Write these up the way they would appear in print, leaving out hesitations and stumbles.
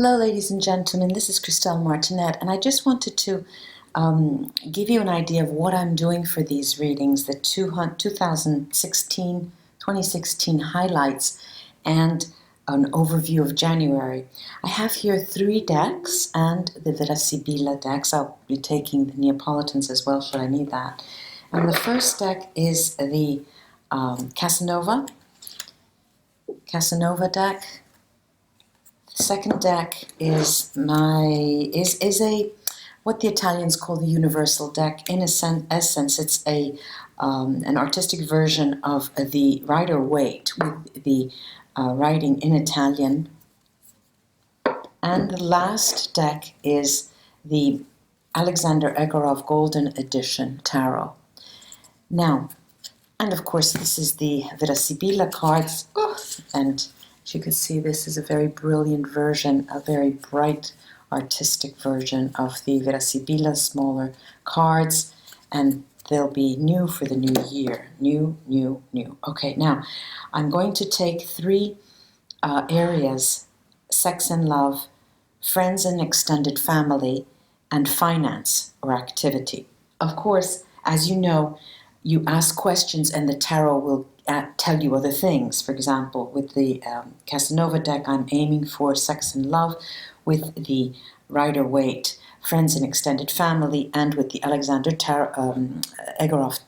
Hello, ladies and gentlemen. This is Christelle Martinette, and I just wanted to give you an idea of what I'm doing for these readings, the 2016 highlights, and an overview of January. I have here 3 decks and the Virasibila decks. I'll be taking the Neapolitans as well, should I need that. And the first deck is the Casanova deck. The second deck is what the Italians call the universal deck. In essence, it's an artistic version of the Rider-Waite with the writing in Italian. And the last deck is the Alexander Egorov Golden Edition Tarot. Now, and of course, this is the Virasibila cards, and as you can see, this is a very brilliant version, a very bright artistic version of the Virasibila smaller cards, and they'll be new for the new year. New. Okay, now I'm going to take 3 areas: sex and love, friends and extended family, and finance or activity. Of course, as you know, you ask questions and the tarot will tell you other things. For example, with the Casanova deck, I'm aiming for sex and love. With the Rider-Waite, friends and extended family, and with the Alexander Egorov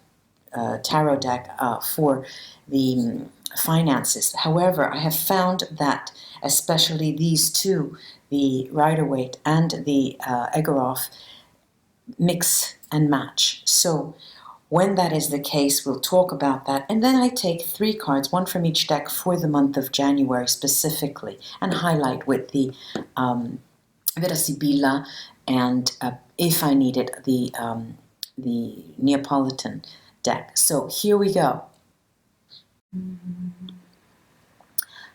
tarot deck for the finances. However, I have found that especially these 2, the Rider-Waite and the Egorov, mix and match. So when that is the case, we'll talk about that. And then I take 3 cards, 1 from each deck, for the month of January specifically, and highlight with the Virasibila and, if I need it, the Neapolitan deck. So here we go.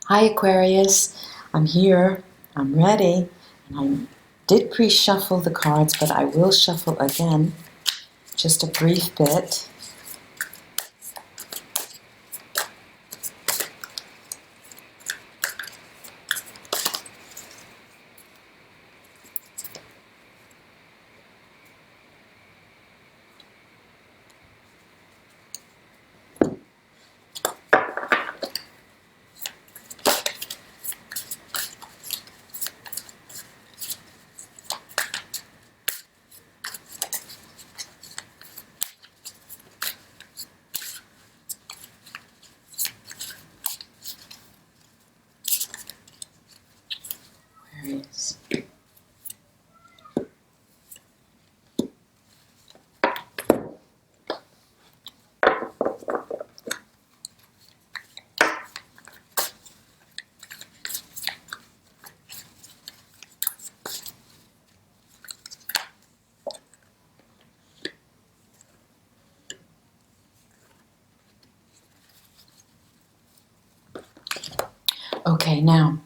Hi, Aquarius. I'm here. I'm ready. And I did pre-shuffle the cards, but I will shuffle again. Just a brief bit. Aquarius. Okay, now,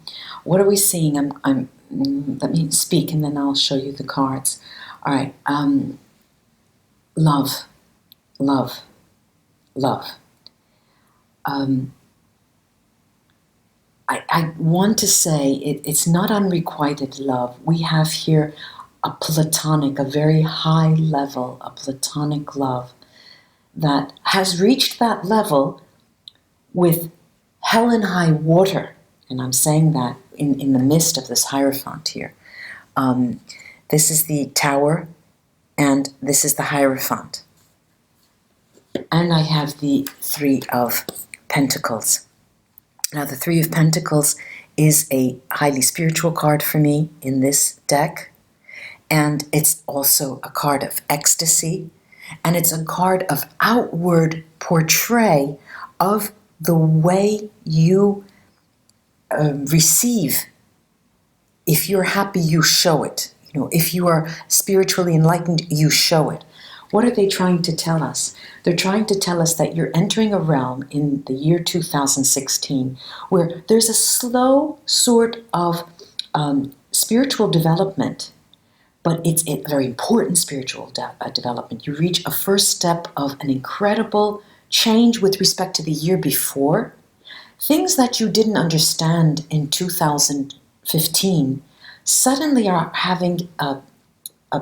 what are we seeing? Let me speak and then I'll show you the cards. All right, love. I want to say it's not unrequited love. We have here a very high level, a platonic love that has reached that level with hell and high water. And I'm saying that in the midst of this Hierophant here. This is the Tower, and this is the Hierophant. And I have the 3 of Pentacles. Now, the 3 of Pentacles is a highly spiritual card for me in this deck. And it's also a card of ecstasy. And it's a card of outward portray of the way you receive. If you're happy, you show it. If you are spiritually enlightened, you show it. What are they trying to tell us? They're trying to tell us that you're entering a realm in the year 2016 where there's a slow sort of spiritual development, but it's a very important spiritual development. You reach a first step of an incredible change with respect to the year before. Things that you didn't understand in 2015 suddenly are having a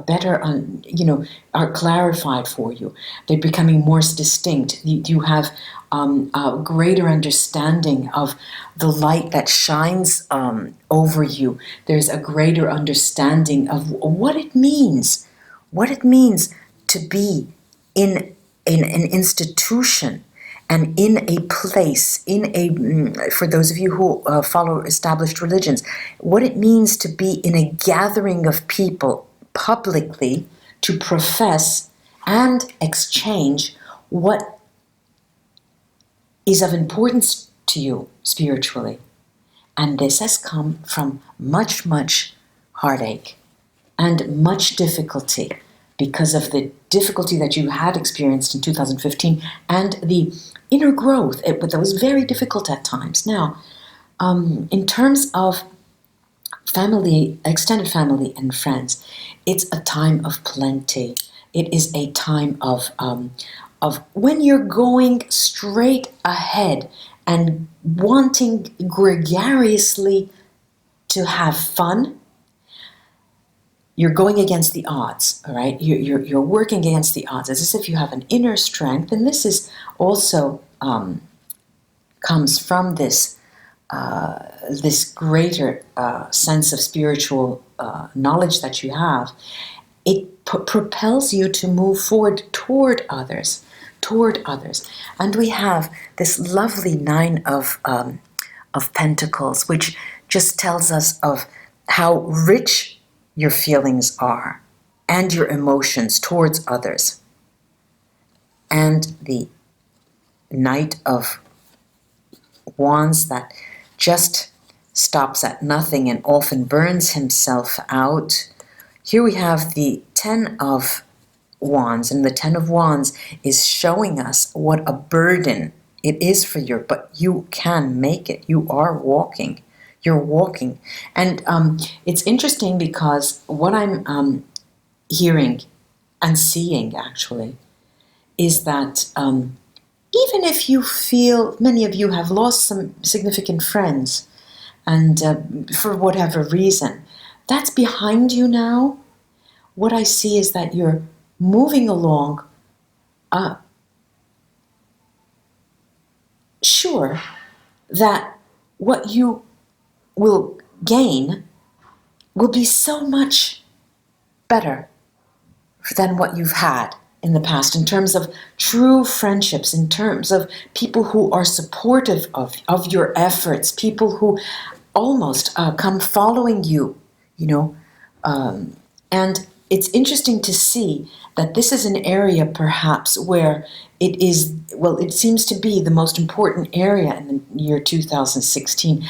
better, are clarified for you. They're becoming more distinct. You have a greater understanding of the light that shines over you. There's a greater understanding of what it means to be in an institution and in a place, for those of you who follow established religions, what it means to be in a gathering of people publicly to profess and exchange what is of importance to you spiritually. And this has come from much, much heartache and much difficulty because of the difficulty that you had experienced in 2015 and the inner growth. That was very difficult at times. Now, in terms of family, extended family and friends, it's a time of plenty. It is a time of when you're going straight ahead and wanting gregariously to have fun. You're going against the odds, all right? You're working against the odds, as if you have an inner strength, and this is also comes from this greater sense of spiritual knowledge that you have. It propels you to move forward toward others, and we have this lovely Nine of Pentacles, which just tells us of how rich your feelings are and your emotions towards others. And the Knight of Wands that just stops at nothing and often burns himself out. Here we have the Ten of Wands, and the Ten of Wands is showing us what a burden it is for you, but you can make it. You are walking. You're walking. And it's interesting because what I'm hearing and seeing, actually, is that even if you feel, many of you have lost some significant friends, and for whatever reason, that's behind you now. What I see is that you're moving along, sure that what you will gain will be so much better than what you've had in the past, in terms of true friendships, in terms of people who are supportive of your efforts, people who almost come following you, and it's interesting to see that this is an area perhaps where it seems to be the most important area in the year 2016,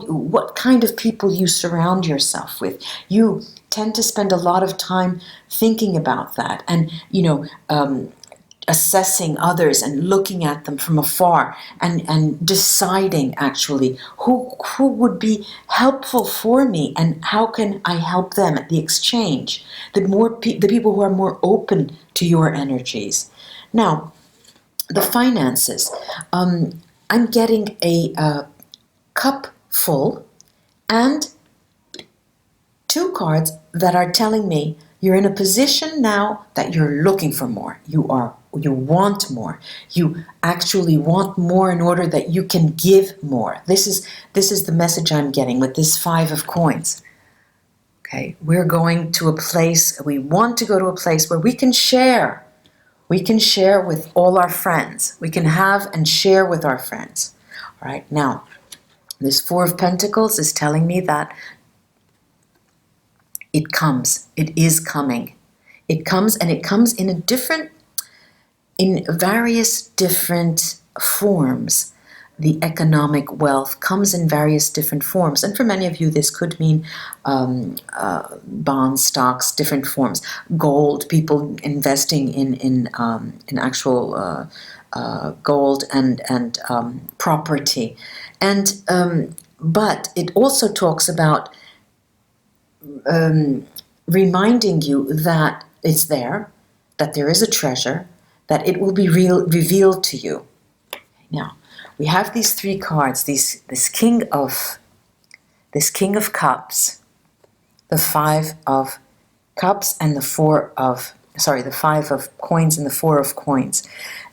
what kind of people you surround yourself with. You tend to spend a lot of time thinking about that and, assessing others and looking at them from afar and deciding actually who would be helpful for me and how can I help them at the exchange. The people who are more open to your energies. Now, the finances. I'm getting a cup full and two cards that are telling me you're in a position now that you're looking for more. You want more. You actually want more in order that you can give more. This is the message I'm getting with this Five of Coins. Okay, we're going to a place, we want to go to a place where we can share. We can share with all our friends. We can have and share with our friends. All right, now, this Four of Pentacles is telling me that it comes. It is coming. It comes, and it comes in various different forms. The economic wealth comes in various different forms. And for many of you, this could mean bonds, stocks, different forms. Gold, people investing in actual gold and property. And but it also talks about reminding you that it's there, that there is a treasure, that it will be revealed to you. Now, we have these three cards, this King of Cups, the Five of Cups and the Five of Coins and the Four of Coins.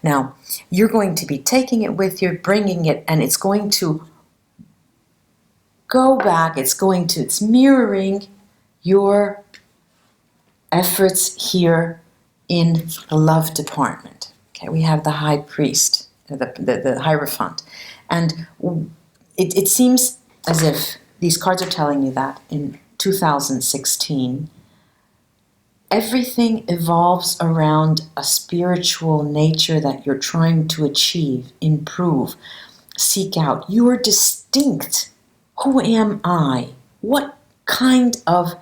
Now, you're going to be taking it with you, bringing it, and it's going to go back. It's mirroring your efforts here in the love department. Okay, we have the High Priest, the Hierophant. And it seems as if these cards are telling me that in 2016, everything evolves around a spiritual nature that you're trying to achieve, improve, seek out. You are distinct. Who am I? What kind of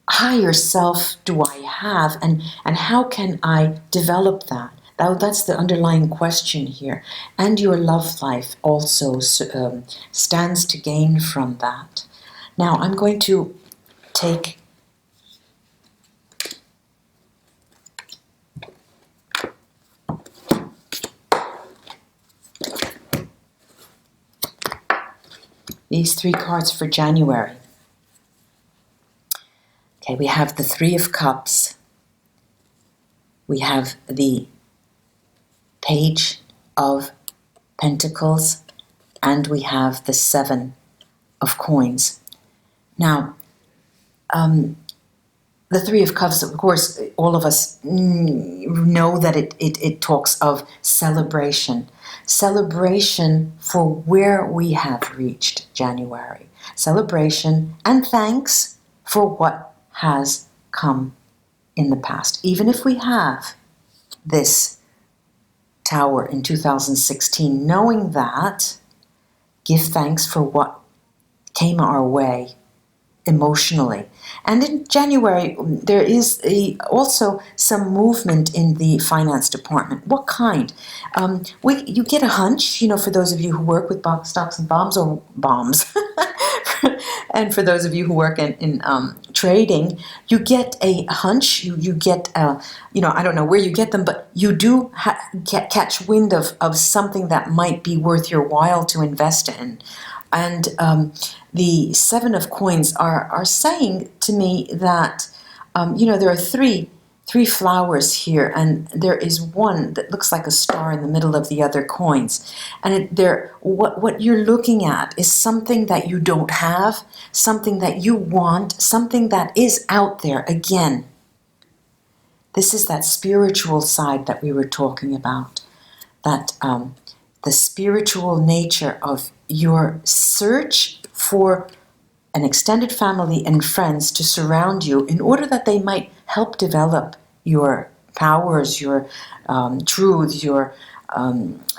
higher self do I have, and how can I develop that? That's the underlying question here. And your love life also stands to gain from that. Now I'm going to take these 3 cards for January. Okay, we have the Three of Cups. We have the Page of Pentacles, and we have the Seven of Coins. Now, the Three of Cups, of course, all of us know that it talks of celebration. Celebration for where we have reached January. Celebration and thanks for what has come in the past. Even if we have this Tower in 2016, knowing that, give thanks for what came our way emotionally. And in January, there is also some movement in the finance department. What kind? You get a hunch, for those of you who work with stocks and bombs, and for those of you who work in trading, you get a hunch, you get, I don't know where you get them, but you do catch wind of something that might be worth your while to invest in. And the Seven of Coins are saying to me that, there are three flowers here, and there is one that looks like a star in the middle of the other coins. And what you're looking at is something that you don't have, something that you want, something that is out there. Again, this is that spiritual side that we were talking about, that the spiritual nature of your search for an extended family and friends to surround you in order that they might help develop your powers, your truths,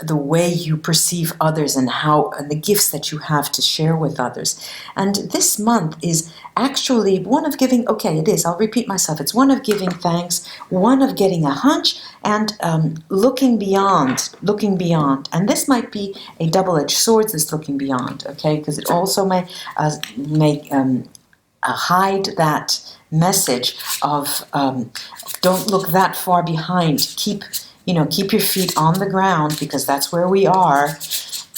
the way you perceive others, and the gifts that you have to share with others. And this month is actually one of giving, I'll repeat myself, it's one of giving thanks, one of getting a hunch, and looking beyond. And this might be a double-edged sword, this looking beyond, okay, because it also may hide that message of don't look that far behind. Keep your feet on the ground, because that's where we are.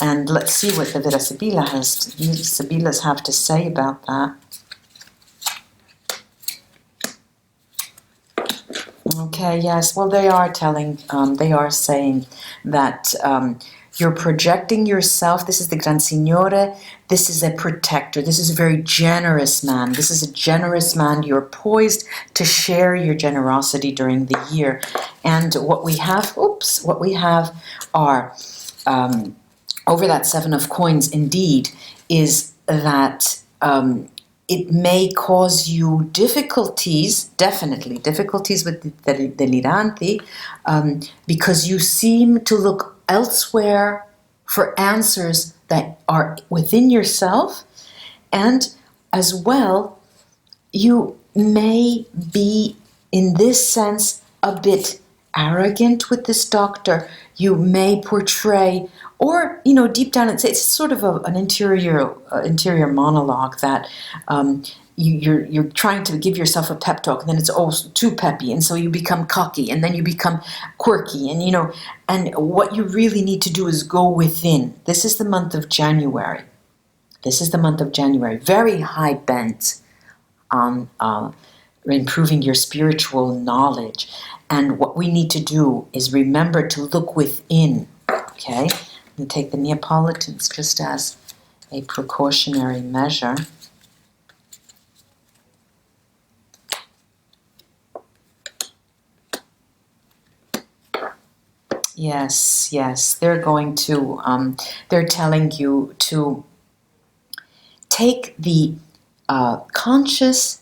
And let's see what the Sibilas have to say about that. Okay, yes. Well, they are saying that you're projecting yourself. This is the Gran Signore. This is a protector. This is a very generous man. This is a generous man. You're poised to share your generosity during the year. And what we have are, over that Seven of Coins, indeed, is that it may cause you difficulties, definitely difficulties with the deliranti, because you seem to look elsewhere for answers that are within yourself, and as well, you may be, in this sense, a bit arrogant with this doctor. You may portray, or deep down, it's sort of an interior monologue that you're trying to give yourself a pep talk, and then it's also too peppy, and so you become cocky, and then you become quirky, and and what you really need to do is go within. This is the month of January. Very high bent on improving your spiritual knowledge. And what we need to do is remember to look within, okay? And take the Neapolitans just as a precautionary measure. Yes, yes, they're going to, they're telling you to take the conscious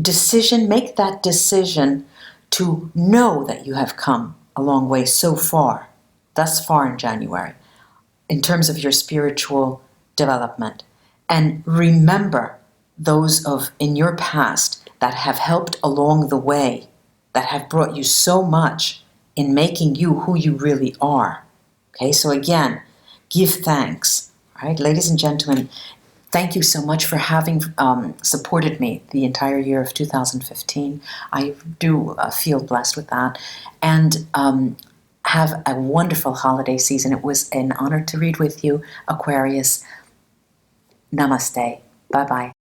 decision, make that decision to know that you have come a long way so far, thus far in January, in terms of your spiritual development. And remember those in your past that have helped along the way, that have brought you so much in making you who you really are. Okay, so again, give thanks. All right, ladies and gentlemen, thank you so much for having supported me the entire year of 2015. I do feel blessed with that. And have a wonderful holiday season. It was an honor to read with you, Aquarius. Namaste. Bye-bye.